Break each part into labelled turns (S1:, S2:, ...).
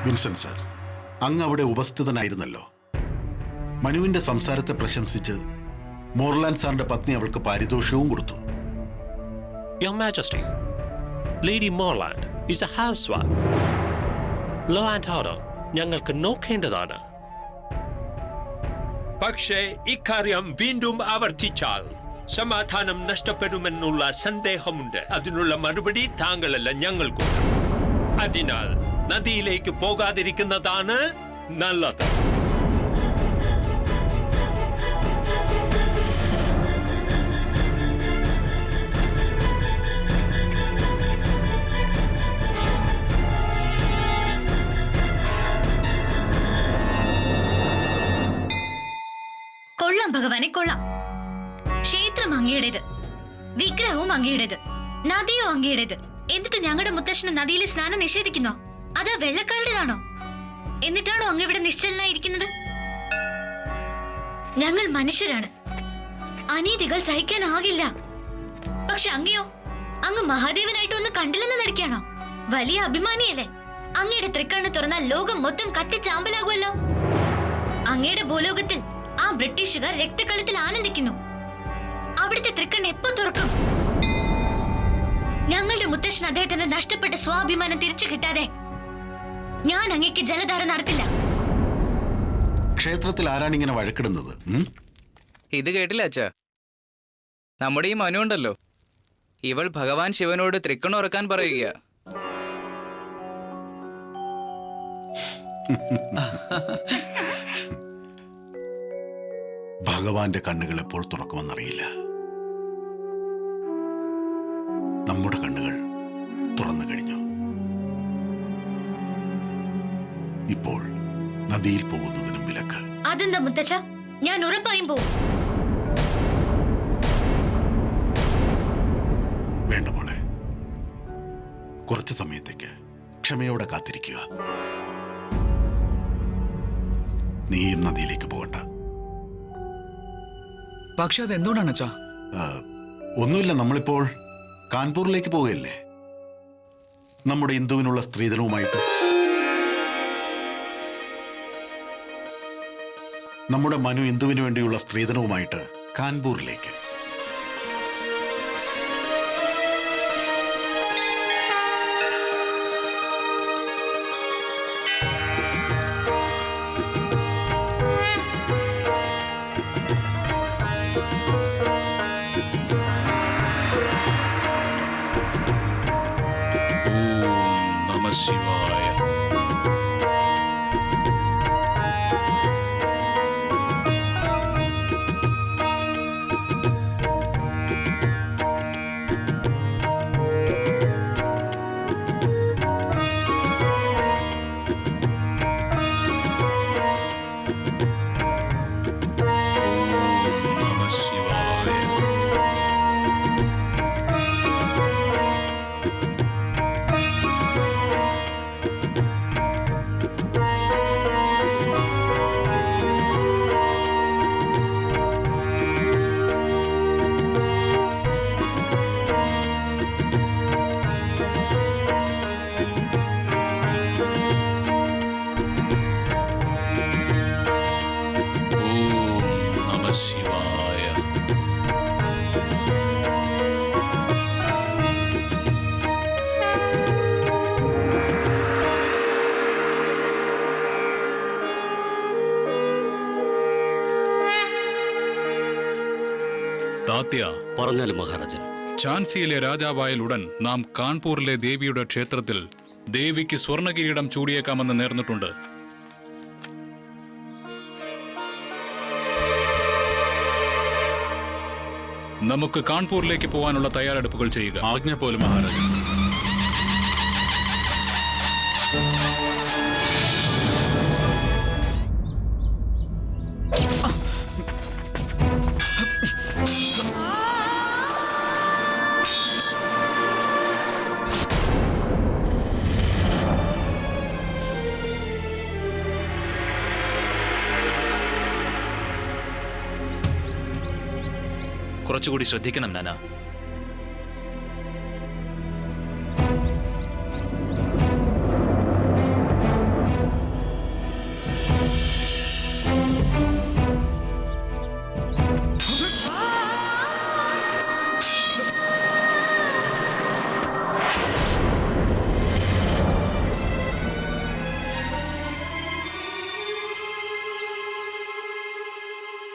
S1: Vincent sir, അങ്ങ് അവിടെ ഉപസ്ഥിതനായിരുന്നല്ലോ. മനുവിന്റെ സംസാരത്തെ പ്രശംസിച്ച് മോർലാൻഡ് സാറിന്റെ പത്നി അവൾക്ക് പാരിതോഷികവും കൊടുത്തു.
S2: Your Majesty, Lady Morland is a housewife. Law and order ഞങ്ങൾക്ക് നോക്കേണ്ടതാണ്.
S3: പക്ഷേ ഇക്കാര്യം വീണ്ടും ആവർത്തിച്ചാൽ സമാധാനം നഷ്ടപ്പെടുമെന്നുള്ള സന്ദേഹമുണ്ട്. അതിനുള്ള മറുപടി താങ്കളല്ല, ഞങ്ങൾക്കും. അതിനാൽ നദിയിലേക്ക് പോകാതിരിക്കുന്നതാണ് നല്ലത്.
S4: കൊള്ളാം ഭഗവാനെ, കൊള്ളാം. ക്ഷേത്രം അങ്ങയുടേത്, വിഗ്രഹവും അങ്ങയുടേത്, നദിയും അങ്ങയുടേത്. എന്നിട്ട് ഞങ്ങളുടെ മുത്തശ്ശന് നദിയിൽ സ്നാനം നിഷേധിക്കുന്നോ? അത് വെള്ളക്കാരുടേതാണോ? എന്നിട്ടാണോ അങ്ങ് ഇവിടെ നിശ്ചലനായിരിക്കുന്നത്? ഞങ്ങൾ മനുഷ്യരാണ്, അനീതികൾ സഹിക്കാനാകില്ല. പക്ഷെ അങ്ങയോ, അങ്ങ് മഹാദേവനായിട്ട് ഒന്ന് കണ്ടില്ലെന്ന് നടിക്കാണോ? വലിയ അഭിമാനിയല്ലേ? അങ്ങയുടെ തൃക്കണ്ണ് തുറന്നാൽ ലോകം മൊത്തം കത്തിച്ചാമ്പലാകുമല്ലോ. അങ്ങയുടെ ഭൂലോകത്തിൽ ആ ബ്രിട്ടീഷുകാർ രക്തക്കളത്തിൽ ആനന്ദിക്കുന്നു. അവിടുത്തെ തൃക്കണ്ണ് എപ്പോ തുറക്കും? ഞങ്ങളുടെ മുത്തശ്ശൻ അദ്ദേഹത്തിന്റെ നഷ്ടപ്പെട്ട സ്വാഭിമാനം തിരിച്ചു കിട്ടാതെ ഞാൻ അങ്ങേക്ക് ജലധാര നടത്തില്ല.
S1: ക്ഷേത്രത്തിൽ ആരാണിങ്ങനെ വഴക്കിടുന്നത്?
S5: ഇത് കേട്ടില്ല അച്ഛാ? നമ്മുടെ ഈ മനു ഉണ്ടല്ലോ, ഇവൾ ഭഗവാൻ ശിവനോട് തൃക്കണ്ണ് ഉറക്കാൻ പറയുക.
S1: ഭഗവാന്റെ കണ്ണുകൾ എപ്പോൾ തുറക്കുമെന്നറിയില്ല. നമ്മുടെ കണ്ണുകൾ തുറന്നു കഴിഞ്ഞു. ഇപ്പോൾ നദിയിൽ പോകുന്നതിനും വിലക്ക്.
S4: അതെന്താ മുത്തച്ഛ? ഞാൻ ഉറപ്പായും പോവും.
S1: വേണ്ട മോളെ, കുറച്ചു സമയത്തേക്ക് ക്ഷമയോടെ കാത്തിരിക്കുക. നീയും നദിയിലേക്ക് പോകണ്ട.
S6: പക്ഷെ അതെന്തുകൊണ്ടാണ് അച്ഛാ?
S1: ഒന്നുമില്ല, നമ്മളിപ്പോൾ കാൺപൂറിലേക്ക് പോവുകയല്ലേ, നമ്മുടെ ഇന്ദുവിനുള്ള സ്ത്രീധനവുമായിട്ട്. നമ്മുടെ മനു ഇന്ദുവിന് വേണ്ടിയുള്ള സ്ത്രീധനവുമായിട്ട് കാൺപൂറിലേക്ക്.
S7: ശിവായ. താത്യ,
S2: പറഞ്ഞാലും മഹാരാജൻ.
S7: ഝാൻസിയിലെ രാജാവായാൽ ഉടൻ നാം കാൺപൂരിലെ ദേവിയുടെ ക്ഷേത്രത്തിൽ ദേവിക്ക് സ്വർണ്ണകിരീടം ചൂടിയേക്കാമെന്ന് നേർന്നിട്ടുണ്ട്. നമുക്ക് കാൺപൂരിലേക്ക് പോകാനുള്ള തയ്യാറെടുപ്പുകൾ ചെയ്യുക.
S8: ആജ്ഞ പോലും മഹാരാജൻ.
S9: കുറച്ചുകൂടി ശ്രദ്ധിക്കണം നാന.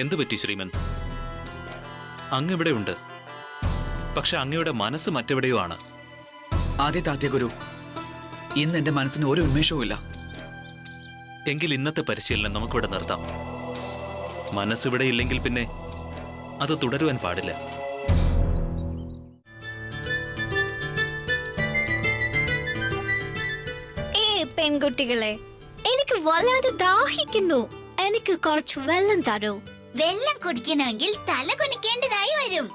S6: എന്തു പറ്റി ശ്രീമന്ത്? അങ്ങ് ഇവിടെ ഉണ്ട്, പക്ഷെ അങ്ങയുടെ മനസ്സ് മറ്റെവിടെയോ ആണ്.
S8: ആദ്യ ഗുരു, ഇന്ന് എന്റെ മനസ്സിന് ഒരു ഉന്മേഷവും ഇല്ല.
S6: എങ്കിൽ ഇന്നത്തെ പരിശീലനം നമുക്കിവിടെ നിർത്താം. മനസ്സിവിടെ ഇല്ലെങ്കിൽ പിന്നെ അത് തുടരുവാൻ പാടില്ല.
S9: പെൺകുട്ടികളെ, എനിക്ക് വല്ലാതെ ദാഹിക്കുന്നു. എനിക്ക് കുറച്ച് വെള്ളം തരൂ.
S4: വെള്ളം കുടിക്കണമെങ്കിൽ തല കുനിക്കേണ്ടതായി വരും.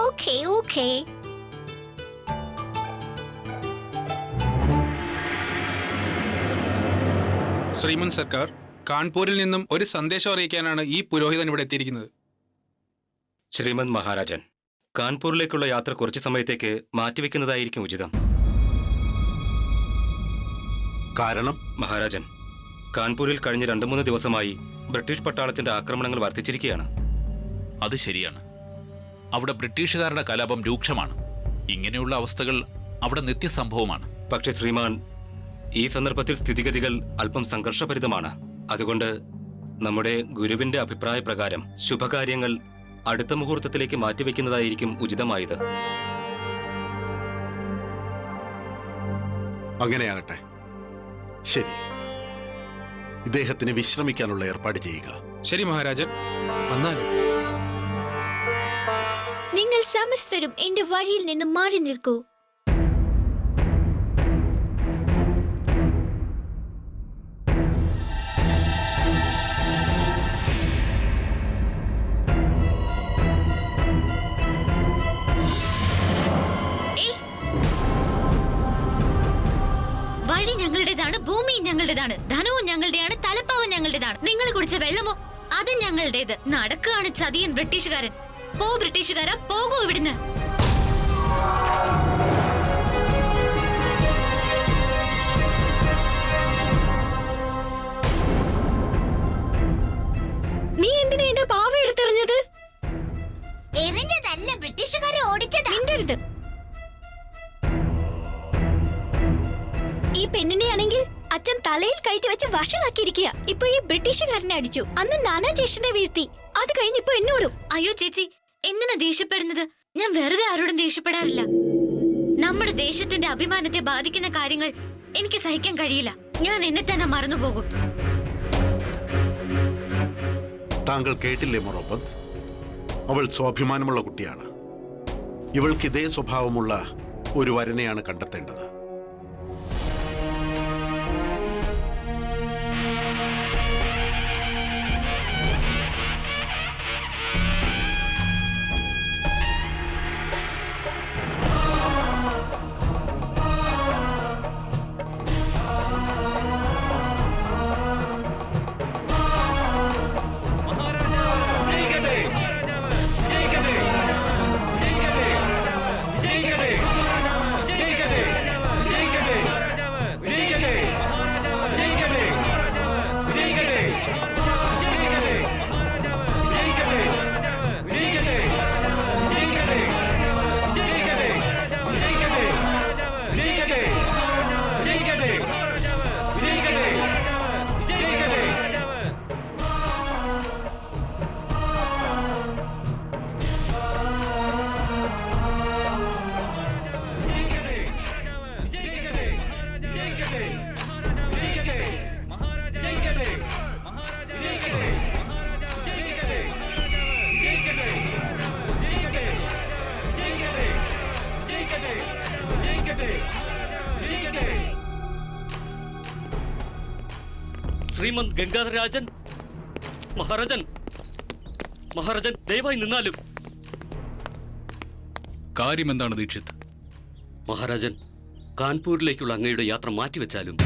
S9: Okay okay.
S10: ശ്രീമന്ത് സർക്കാർ, കാൺപൂരിൽ നിന്നും ഒരു സന്ദേശം അറിയിക്കാനാണ് ഈ പുരോഹിതൻ ഇവിടെ എത്തിയിരിക്കുന്നത്.
S11: ശ്രീമന്ത് മഹാരാജൻ, കാൺപൂരിലേക്കുള്ള യാത്ര കുറച്ചു സമയത്തേക്ക് മാറ്റിവെക്കുന്നതായിരിക്കും ഉചിതം.
S1: കാരണം?
S11: മഹാരാജൻ, കാൺപൂരിൽ കഴിഞ്ഞ 2-3 ദിവസമായി ബ്രിട്ടീഷ് പട്ടാളത്തിന്റെ ആക്രമണങ്ങൾ വർദ്ധിച്ചിരിക്കുകയാണ്.
S12: അത് ശരിയാണ്. അവിടെ ബ്രിട്ടീഷുകാരുടെ കലാപം രൂക്ഷമാണ്. ഇങ്ങനെയുള്ള അവസ്ഥകൾ അവിടെ നിത്യസംഭവമാണ്.
S11: പക്ഷേ ശ്രീമാൻ, ഈ സന്ദർഭത്തിൽ സ്ഥിതിഗതികൾ അല്പം സംഘർഷഭരിതമാണ്. അതുകൊണ്ട് നമ്മുടെ ഗുരുവിന്റെ അഭിപ്രായ പ്രകാരം ശുഭകാര്യങ്ങൾ അടുത്ത മുഹൂർത്തത്തിലേക്ക് മാറ്റിവെക്കുന്നതായിരിക്കും ഉചിതമായത്.
S1: അങ്ങനെയാകട്ടെ. ശരി, ഇദ്ദേഹത്തിന് വിശ്രമിക്കാനുള്ള ഏർപ്പാട് ചെയ്യുക.
S10: ശരി മഹാരാജൻ, വന്നാലും.
S9: നിങ്ങൾ സമസ്തരും എന്റെ വഴിയിൽ നിന്ന് മാറി നിൽക്കൂ.
S4: വഴി ഞങ്ങളുടേതാണ്, ഭൂമി ഞങ്ങളുടേതാണ്, ധനവും ഞങ്ങളുടെയാണ്, തലപ്പാവ് ഞങ്ങളുടേതാണ്. നിങ്ങൾ കുടിച്ച വെള്ളമോ അത് ഞങ്ങളുടേത്. നടക്കുകയാണ് ചതിയൻ ബ്രിട്ടീഷുകാരൻ. പോ ബ്രിട്ടീഷുകാരാ, പോകൂ ഇവിടുന്ന്.
S9: നീ എന്തിനാ എന്റെ പാവ എടുത്തെറിഞ്ഞത്?
S4: എറിഞ്ഞതല്ല, ബ്രിട്ടീഷുകാരെ ഓടിച്ചതാ.
S9: മിണ്ടരുത്. ഈ പെണ്ണിനെയാണെങ്കിൽ അച്ഛൻ തലയിൽ കയറ്റി വെച്ച് വഷളാക്കിയിരിക്കുക. ഇപ്പൊ ഈ ബ്രിട്ടീഷുകാരനെ അടിച്ചു. അന്ന് നാനാജേഷനെ വീഴ്ത്തി. അത് കഴിഞ്ഞിപ്പോ എന്നോടും.
S4: അയ്യോ ചേച്ചി, എന്തിനാ ദേഷ്യപ്പെടുന്നത്? ഞാൻ വെറുതെ ആരോടും ദേഷ്യപ്പെടാറില്ല. നമ്മുടെ ദേശത്തിന്റെ അഭിമാനത്തെ ബാധിക്കുന്ന കാര്യങ്ങൾ എനിക്ക് സഹിക്കാൻ കഴിയില്ല. ഞാൻ എന്നെ തന്നെ മറന്നുപോകും.
S1: താങ്കൾ കേട്ടില്ലേ മൊറോപ്പന്ത്? അവൾ സ്വാഭിമാനമുള്ള കുട്ടിയാണ്. ഇവൾക്ക് ഇതേ സ്വഭാവമുള്ള ഒരു വരനെയാണ് കണ്ടെത്തേണ്ടത്.
S2: ശ്രീമന്ത് ഗംഗാധരരാജൻ, മഹാരാജൻ, മഹാരാജൻ ദയവായി നിന്നാലും.
S7: കാര്യം എന്താണ് ദീക്ഷിത്?
S2: മഹാരാജൻ, കാൺപൂരിലേക്കുള്ള അങ്ങയുടെ യാത്ര മാറ്റിവെച്ചാലും.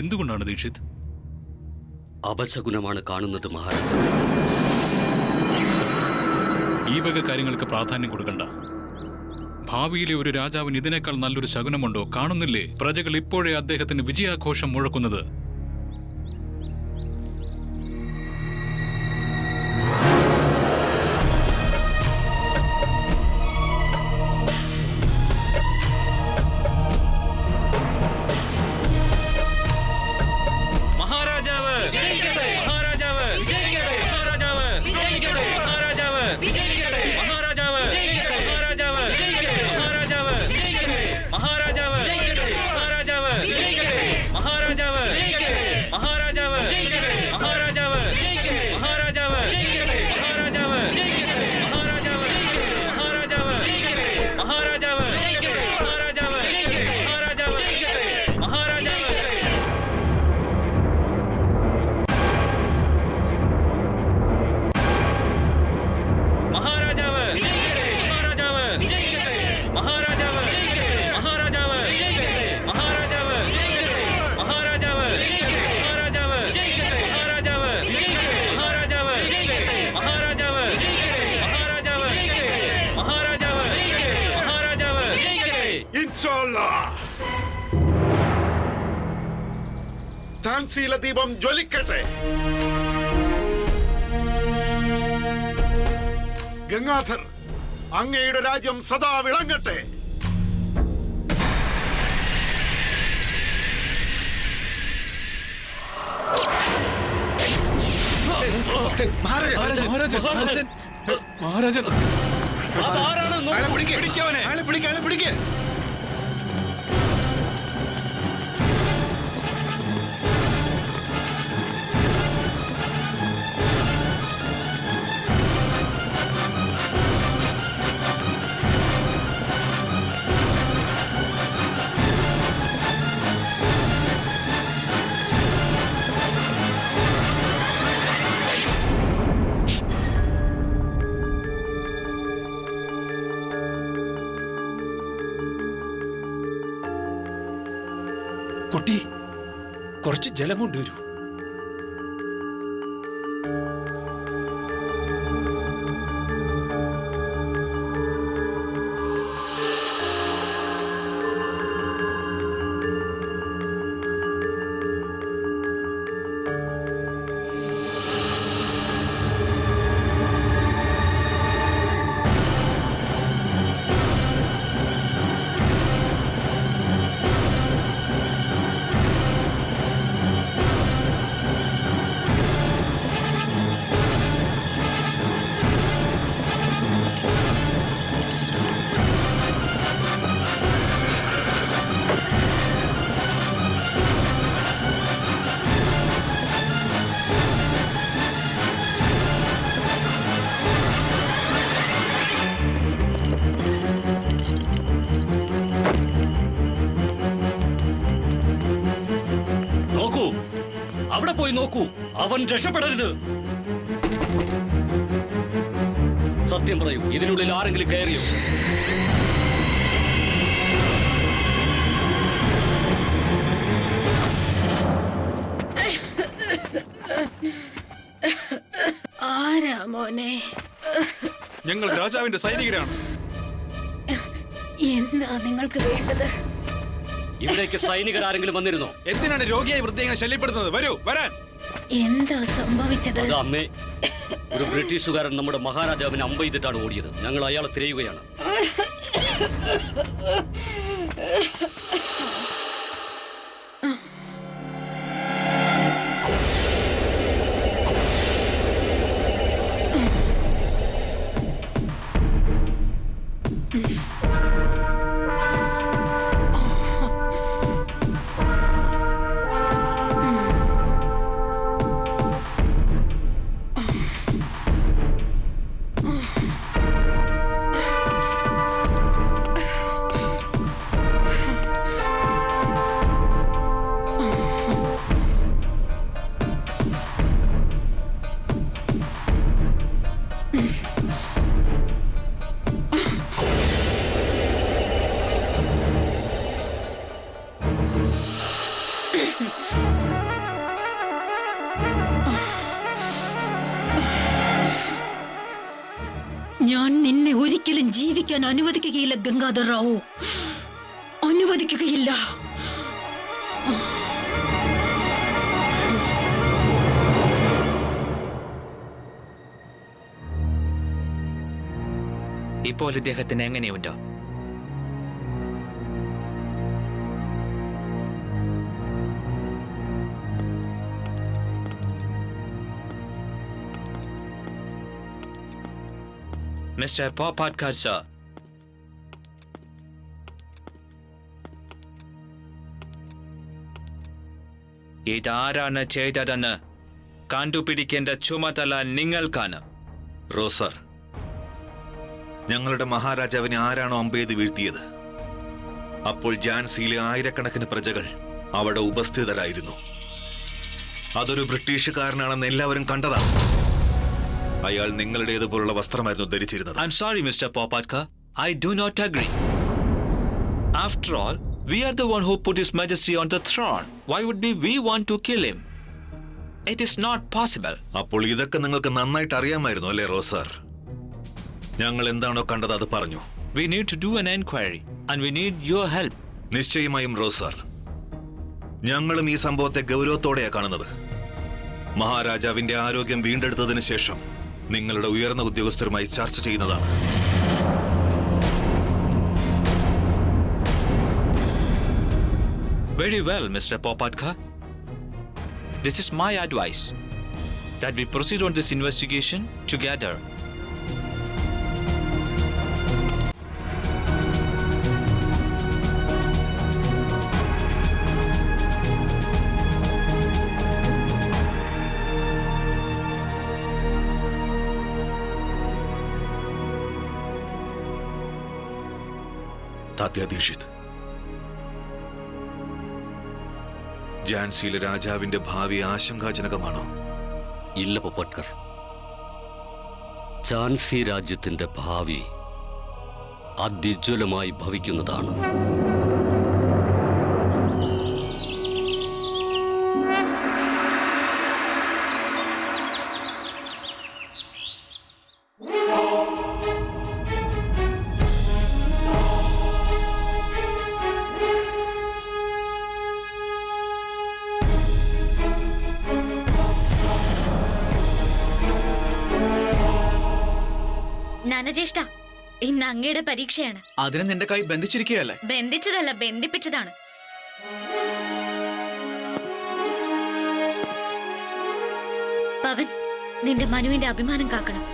S7: എന്തുകൊണ്ടാണ് ദീക്ഷിത്?
S2: അപശകുനമാണ് കാണുന്നത് മഹാരാജൻ.
S7: ഈ വക കാര്യങ്ങൾക്ക് പ്രാധാന്യം കൊടുക്കണ്ട. ഭാവിയിലെ ഒരു രാജാവിന് ഇതിനേക്കാൾ നല്ലൊരു ശകുനമുണ്ടോ? കാണുന്നില്ലേ പ്രജകൾ ഇപ്പോഴേ അദ്ദേഹത്തിന് വിജയാഘോഷം മുഴക്കുന്നത്?
S3: മഹാരാജാവ്, മഹാരാജാവ്,
S1: താങ്സീല ദീപം ജ്വലിക്കട്ടെ. ഗംഗാധർ, അങ്ങയുടെ രാജ്യം സദാ വിളങ്ങട്ടെ.
S7: മഹാരാജൻ
S3: കുട്ടി, കുറച്ച് ജലം കൊണ്ടുവരൂ.
S2: നോക്കൂ, അവിടെ പോയി നോക്കൂ. അവൻ രക്ഷപ്പെടരുത്. സത്യം പറയൂ, ഇതിനുള്ളിൽ ആരെങ്കിലും കയറിയോ?
S9: ആരാ മോനെ?
S10: ഞങ്ങൾ രാജാവിന്റെ സൈനികരാണ്.
S9: എന്താ നിങ്ങൾക്ക് വേണ്ടത്?
S2: ഇവിടേക്ക് സൈനികരാരെങ്കിലും വന്നിരുന്നോ?
S10: എന്തിനാണ് രോഗിയായി വൃത്തിയെ ശല്യപ്പെടുന്നത്? വരൂ, വരാൻ.
S9: എന്താ സംഭവിച്ചത്?
S2: അത് അമ്മേ, ഒരു ബ്രിട്ടീഷുകാരൻ നമ്മുടെ മഹാരാജാവിനെ അമ്പെയ്തിട്ടാണ് ഓടിയത്. ഞങ്ങൾ അയാളെ തിരയുകയാണ്.
S9: ഞാൻ നിന്നെ ഒരിക്കലും ജീവിക്കാൻ അനുവദിക്കുകയില്ല ഗംഗാധർ റാവു. അനുവദിക്കുകയില്ല.
S8: ഇപ്പോൾ ഇദ്ദേഹത്തിന് എങ്ങനെയുണ്ടോ? മിസ്റ്റർ പോപ്പാട്കർ സർ, ഇതാരാണ് ചെയ്തതെന്ന് കണ്ടുപിടിക്കേണ്ട ചുമതല നിങ്ങൾക്കാണ്.
S13: റോസർ, ഞങ്ങളുടെ മഹാരാജാവിനെ ആരാണോ അമ്പെയ്ത് വീഴ്ത്തിയത്, അപ്പോൾ ഝാൻസിയിലെ ആയിരക്കണക്കിന് പ്രജകൾ അവിടെ ഉപസ്ഥിതരായിരുന്നു. അതൊരു ബ്രിട്ടീഷുകാരനാണെന്ന് എല്ലാവരും കണ്ടതാണ്. അയാൾ നിങ്ങളുടേതുപോലുള്ള വസ്ത്രമായിരുന്നു ധരിച്ചിരുന്നത്.
S8: I'm sorry, Mr. Popatka. I do not agree. After all, we are the one who put His Majesty on the throne. Why would we want to kill him? It is not possible.
S13: അപ്പോൾ ഇതൊക്കെ നിങ്ങൾക്ക് നന്നായിട്ട് അറിയാമായിരുന്നു അല്ലേ റോസർ? ഞങ്ങൾ എന്താണോ കണ്ടത് അത് പറഞ്ഞു.
S8: We need to do an enquiry. and we need your help.
S13: നിശ്ചയമായും റോസ് സാർ, ഞങ്ങളും ഈ സംഭവത്തെ ഗൗരവത്തോടെയാണ് കാണുന്നത്. മഹാരാജാവിന്റെ ആരോഗ്യം വീണ്ടെടുത്തതിന് ശേഷം നിങ്ങളുടെ ഉയർന്ന ഉദ്യോഗസ്ഥരുമായി ചർച്ച ചെയ്യുന്നതാണ്.
S8: Very well, Mr. Popatka. This is my advice that we proceed on this investigation together.
S13: താത്യ Dikshit, ഝാൻസിയിലെ രാജാവിന്റെ ഭാവി ആശങ്കാജനകമാണോ?
S2: ഇല്ല പൊപ്പട്കർ, ഝാൻസി രാജ്യത്തിന്റെ ഭാവി അത്യുജ്വലമായി ഭവിക്കുന്നതാണ്.
S4: നാനജ്യേഷ്ഠ, ഇന്ന് അങ്ങയുടെ പരീക്ഷയാണ്.
S5: അതിന് നിന്റെ കൈ ബന്ധിച്ചിരിക്കുകയല്ലേ?
S4: ബന്ധിച്ചതല്ല, ബന്ധിപ്പിച്ചതാണ്. പവൻ, നിന്റെ മനുവിന്റെ അഭിമാനം കാക്കണം.